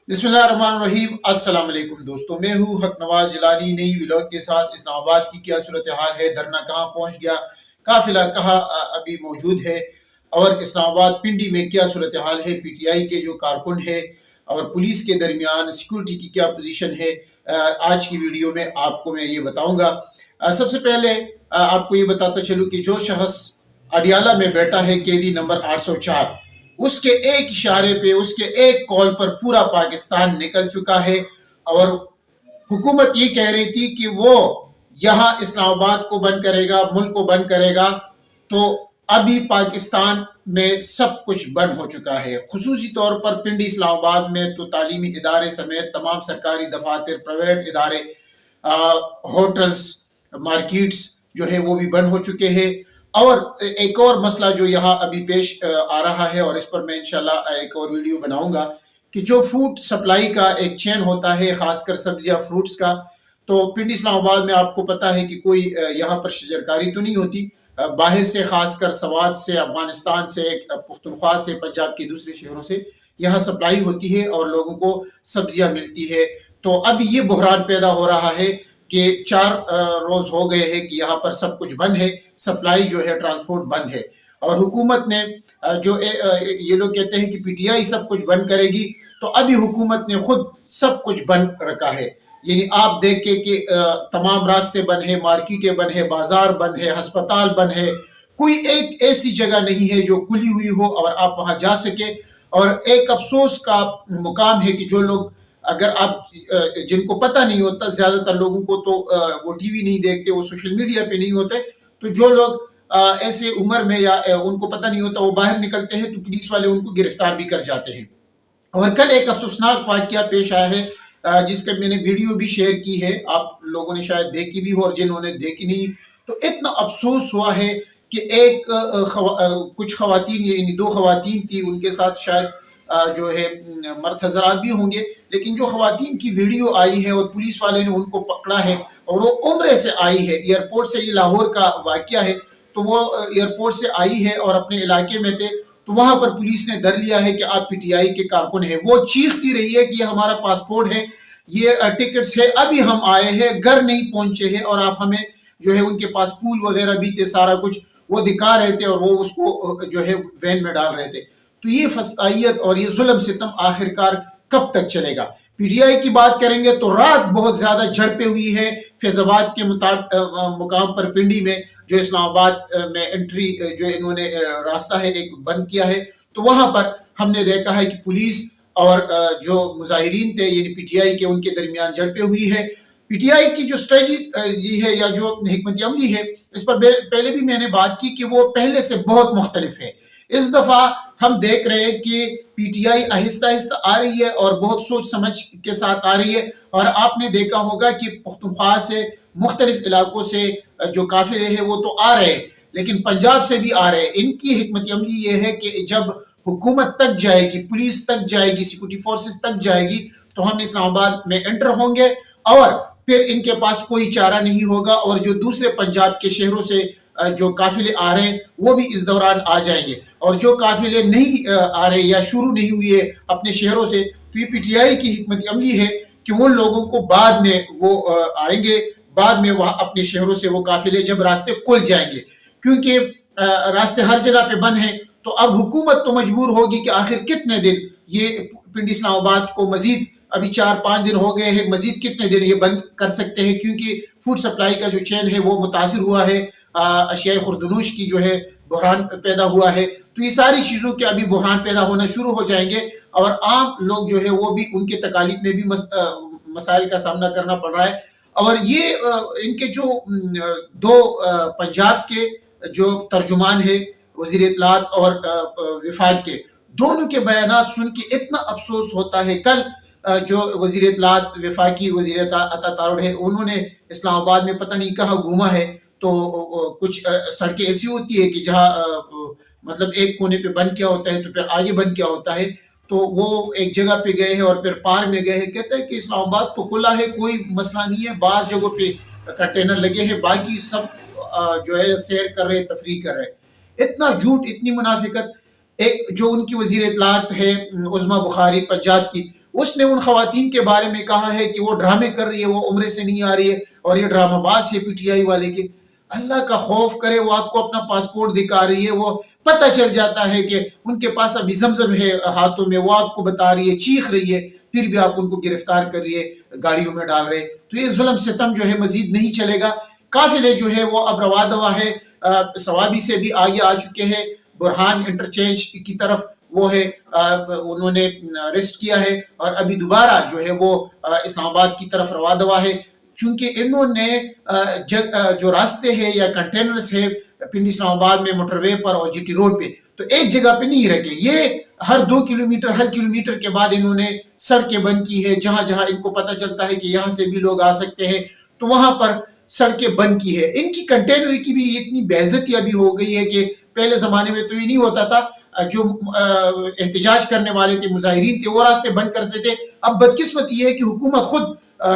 बिस्मिल्लाहिर्रहमानिर्रहीम। अस्सलाम वालेकुम दोस्तों, मैं हूँ हक नवाज जिलानी नई व्लॉग के साथ। इस्लामाबाद की क्या सूरत हाल है, धरना कहाँ पहुँच गया, काफिला कहाँ अभी मौजूद है, और इस्लामाबाद पिंडी में क्या सूरत हाल है, पीटीआई के जो कारकुन है और पुलिस के दरमियान सिक्योरिटी की क्या पोजीशन है, आज की वीडियो में आपको मैं ये बताऊंगा। सबसे पहले आपको ये बताता चलूँ कि जो शख्स अडियाला में बैठा है कैदी नंबर 804, उसके एक इशारे पे, उसके एक कॉल पर पूरा पाकिस्तान निकल चुका है। और हुकूमत ये कह रही थी कि वो यहाँ इस्लामाबाद को बंद करेगा, मुल्क को बंद करेगा, तो अभी पाकिस्तान में सब कुछ बंद हो चुका है। खुसूसी तौर पर पिंडी इस्लामाबाद में तो तालीमी इदारे समेत तमाम सरकारी दफातर, प्राइवेट इदारे, होटल्स, मार्केट्स जो है वो भी बंद हो चुके हैं। और एक और मसला जो यहाँ अभी पेश आ रहा है, और इस पर मैं इंशाल्लाह एक और वीडियो बनाऊंगा, कि जो फूड सप्लाई का एक चेन होता है, खासकर सब्जियां फ्रूट्स का, तो पिंडी इस्लामाबाद में आपको पता है कि कोई यहाँ पर शजरकारी तो नहीं होती। बाहर से, खासकर सवात से, अफगानिस्तान से, पुख्तनख्वा से, पंजाब के दूसरे शहरों से यहाँ सप्लाई होती है और लोगों को सब्जियां मिलती है। तो अब ये बहरान पैदा हो रहा है कि 4 रोज हो गए हैं कि यहाँ पर सब कुछ बंद है, सप्लाई जो है, ट्रांसपोर्ट बंद है। और हुकूमत ने जो ये लोग कहते हैं कि पीटीआई सब कुछ बंद करेगी, तो अभी हुकूमत ने खुद सब कुछ बंद रखा है। यानी आप देख के कि तमाम रास्ते बंद है, मार्केटें बंद है, बाजार बंद है, अस्पताल बंद है, कोई एक ऐसी जगह नहीं है जो खुली हुई हो और आप वहां जा सके। और एक अफसोस का मुकाम है कि जो लोग, अगर आप जिनको पता नहीं होता, ज्यादातर लोगों को तो वो टीवी नहीं देखते, वो सोशल मीडिया पे नहीं होते, तो जो लोग ऐसे उम्र में या उनको पता नहीं होता, वो बाहर निकलते हैं तो पुलिस वाले उनको गिरफ्तार भी कर जाते हैं। और कल एक अफसोसनाक वाकया पेश आया है जिसका मैंने वीडियो भी शेयर की है, आप लोगों ने शायद देखी भी हो, और जिन्होंने देखी नहीं, तो इतना अफसोस हुआ है कि कुछ खवातीन, यानी 2 खवातीन थी, उनके साथ शायद जो है मर्द हजरात भी होंगे, लेकिन जो खवातीन की वीडियो आई है और पुलिस वाले ने उनको पकड़ा है, और वो उम्रे से आई है, एयरपोर्ट से, ये लाहौर का वाकया है, तो वो एयरपोर्ट से आई है और अपने इलाके में थे, तो वहां पर पुलिस ने धर लिया है कि आप पीटीआई के कारकुन है। वो चीखती रही है कि हमारा पासपोर्ट है, ये टिकट्स है, अभी हम आए हैं, घर नहीं पहुंचे हैं, और आप हमें जो है, उनके पास पूल वगैरह भी थे, सारा कुछ वो दिखा रहे थे, और वो उसको जो है वैन में डाल रहे थे। तो ये फस्तायत और ये जुल्म सितम आखिरकार कब तक चलेगा? पीटीआई की बात करेंगे तो रात बहुत ज्यादा झड़पें हुई है फैजाबाद के मुकाम पर, पिंडी में जो इस्लामाबाद में एंट्री जो इन्होंने रास्ता है एक बंद किया है, तो वहां पर हमने देखा है कि पुलिस और जो मुजाहिरीन थे, यानी पीटीआई के, उनके दरमियान झड़पें हुई है। पीटीआई की जो स्ट्रेटजी है या जो हिकमत अमली है, इस पर पहले भी मैंने बात की कि वो पहले से बहुत मुख्तलिफ है। इस दफा हम देख रहे हैं कि पीटीआई आहिस्ता आहिस्ता आ रही है और बहुत सोच समझ के साथ आ रही है। और आपने देखा होगा कि पुख्तनख्वा से, मुख्तलिफ इलाकों से जो काफिले हैं वो तो आ रहे हैं, लेकिन पंजाब से भी आ रहे हैं। इनकी हिकमत अमली ये है कि जब हुकूमत तक जाएगी, पुलिस तक जाएगी, सिक्योरिटी फोर्सेस तक जाएगी, तो हम इस्लामाबाद में एंटर होंगे, और फिर इनके पास कोई चारा नहीं होगा, और जो दूसरे पंजाब के शहरों से जो काफिले आ रहे हैं वो भी इस दौरान आ जाएंगे। और जो काफिले नहीं आ रहे या शुरू नहीं हुए अपने शहरों से, तो ये पीटीआई की हिकमत अमली है कि उन लोगों को बाद में वो आएंगे, बाद में वह अपने शहरों से वो काफिले, जब रास्ते खुल जाएंगे, क्योंकि रास्ते हर जगह पे बंद हैं, तो अब हुकूमत तो मजबूर होगी कि आखिर कितने दिन ये पिंडी इस्लामाबाद को, मजीद अभी 4-5 दिन हो गए हैं, मजीद कितने दिन ये बंद कर सकते हैं, क्योंकि फूड सप्लाई का जो चेन है वो मुतासिर हुआ है, अशियाई खुर्दनूश की जो है बहरान पैदा हुआ है। तो ये सारी चीजों के अभी बहरान पैदा होना शुरू हो जाएंगे, और आम लोग जो है वो भी उनके तकालीफ में भी मसाइल का सामना करना पड़ रहा है। और ये इनके जो 2 पंजाब के जो तर्जुमान है, वजीर इत्तलात और विफाक के, दोनों के बयानात सुन के इतना अफसोस होता है। कल जो वजीर इत्तलात, विफाकी वजीर अता तारुड़ है, उन्होंने इस्लामाबाद में पता नहीं कहाँ घूमा है, तो कुछ सड़कें ऐसी होती है कि जहाँ मतलब एक कोने पे बंद किया होता है तो फिर आगे बंद किया होता है, तो वो एक जगह पे गए हैं और फिर पार में गए हैं, कहते हैं कि इस्लामाबाद तो खुला है, कोई मसला नहीं है, बाज़ जगहों पे कंटेनर लगे हैं, बाकी सब जो है सैर कर रहे, तफरीह कर रहे। इतना झूठ, इतनी मुनाफिकत। एक जो उनकी वजीर इत्तलात है उज़मा बुखारी पंजाब की, اس نے ان خواتین کے بارے میں کہا ہے کہ وہ ڈرامے کر رہی ہے, وہ عمرے سے نہیں آ رہی ہے اور یہ ڈرامہ باز ہے PTI والے کے. اللہ کا خوف کرے, وہ آپ کو اپنا پاسپورٹ دکھا رہی ہے, وہ پتہ چل جاتا ہے کہ ان کے پاس ابھی زمزم ہے ہاتھوں میں, وہ آپ کو بتا رہی ہے, چیخ رہی ہے, پھر بھی آپ ان کو گرفتار کر رہی ہے, گاڑیوں میں ڈال رہے. تو یہ ظلم ستم جو ہے مزید نہیں چلے گا. قافلے جو ہے وہ اب روا دوا ہے, سوابی سے بھی آگے آ چکے ہیں, برہان انٹرچینج کی طرف وہ ہے, انہوں نے ریسٹ کیا ہے, اور ابھی دوبارہ جو ہے وہ اسلام آباد کی طرف روا دوا ہے. چونکہ انہوں نے جو راستے ہیں یا کنٹینرز ہے پنڈی اسلام آباد میں موٹر وے پر اور GT روڈ پہ, تو ایک جگہ پہ نہیں رکھے. یہ ہر 2 کلومیٹر, ہر کلومیٹر کے بعد انہوں نے سڑکیں بند کی ہے. جہاں جہاں ان کو پتہ چلتا ہے کہ یہاں سے بھی لوگ آ سکتے ہیں تو وہاں پر سڑکیں بند کی ہے. ان کی کنٹینر کی بھی اتنی بے عزتی ابھی ہو گئی ہے کہ پہلے زمانے میں تو یہ نہیں ہوتا تھا. جو احتجاج کرنے والے تھے, مظاہرین تھے, وہ راستے بند کرتے تھے. اب بدقسمت یہ ہے کہ حکومت خود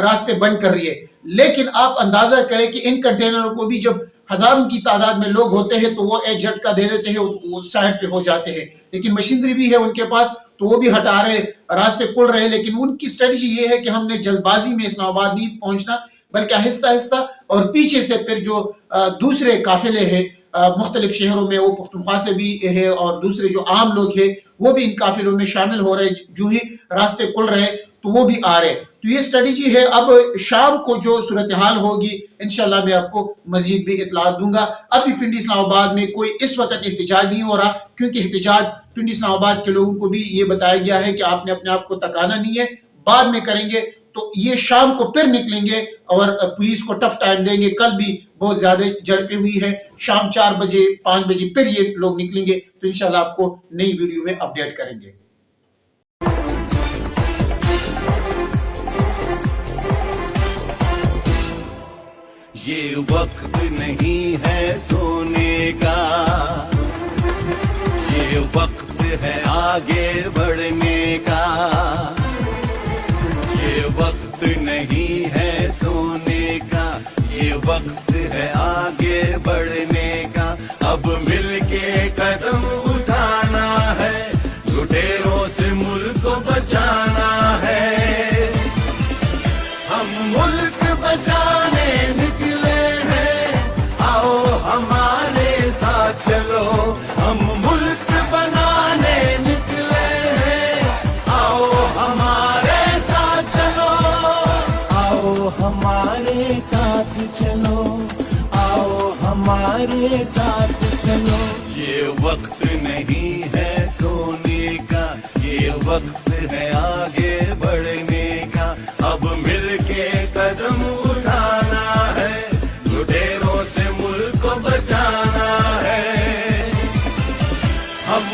راستے بند کر رہی ہے. لیکن آپ اندازہ کریں کہ ان کنٹینروں کو بھی جب ہزاروں کی تعداد میں لوگ ہوتے ہیں تو وہ ایک جھٹکا دے دیتے ہیں, وہ سائڈ پہ ہو جاتے ہیں. لیکن مشینری بھی ہے ان کے پاس, تو وہ بھی ہٹا رہے, راستے کھل رہے. لیکن ان کی اسٹریٹجی یہ ہے کہ ہم نے جلد بازی میں اسلام آباد نہیں پہنچنا, بلکہ آہستہ آہستہ, اور پیچھے سے پھر جو دوسرے قافلے ہیں مختلف شہروں میں, وہ پختونخوا سے بھی ہے اور دوسرے جو عام لوگ ہیں وہ بھی ان قافلوں میں شامل ہو رہے. جو ہی راستے کھل رہے تو وہ بھی آ رہے. تو یہ اسٹریٹجی ہے. اب شام کو جو صورتحال ہوگی انشاءاللہ میں آپ کو مزید بھی اطلاعات دوں گا. ابھی پنڈی اسلام آباد میں کوئی اس وقت احتجاج نہیں ہو رہا, کیونکہ احتجاج پنڈی اسلام آباد کے لوگوں کو بھی یہ بتایا گیا ہے کہ آپ نے اپنے آپ کو تکانا نہیں ہے, بعد میں کریں گے. تو یہ شام کو پھر نکلیں گے اور پولیس کو ٹف ٹائم دیں گے. کل بھی بہت زیادہ جھڑپیں ہوئی ہے, شام 4 بجے 5 بجے پھر یہ لوگ نکلیں گے. تو انشاءاللہ آپ کو نئی ویڈیو میں اپڈیٹ کریں گے. یہ وقت نہیں ہے سونے کا, یہ وقت ہے آگے بڑھنے کا. یہ وقت نہیں ہے سونے کا, یہ وقت ہے آگے بڑھنے کا. اب مل کے قدم اٹھانا ہے, لٹیروں سے ملک کو بچانا ہے. ہم ملک بچانے نکلے ہیں, آؤ ہمارے ساتھ چلو. ہم ملک بنانے نکلے ہیں, آؤ ہمارے ساتھ چلو. آؤ ہمارے ساتھ چلو, آؤ ہمارے ساتھ چلو. یہ وقت نہیں ہے سونے کا, یہ وقت ہے آگے بڑھنے کا. اب مل کے قدم اٹھانا ہے, لٹیروں سے ملک کو بچانا ہے. ہم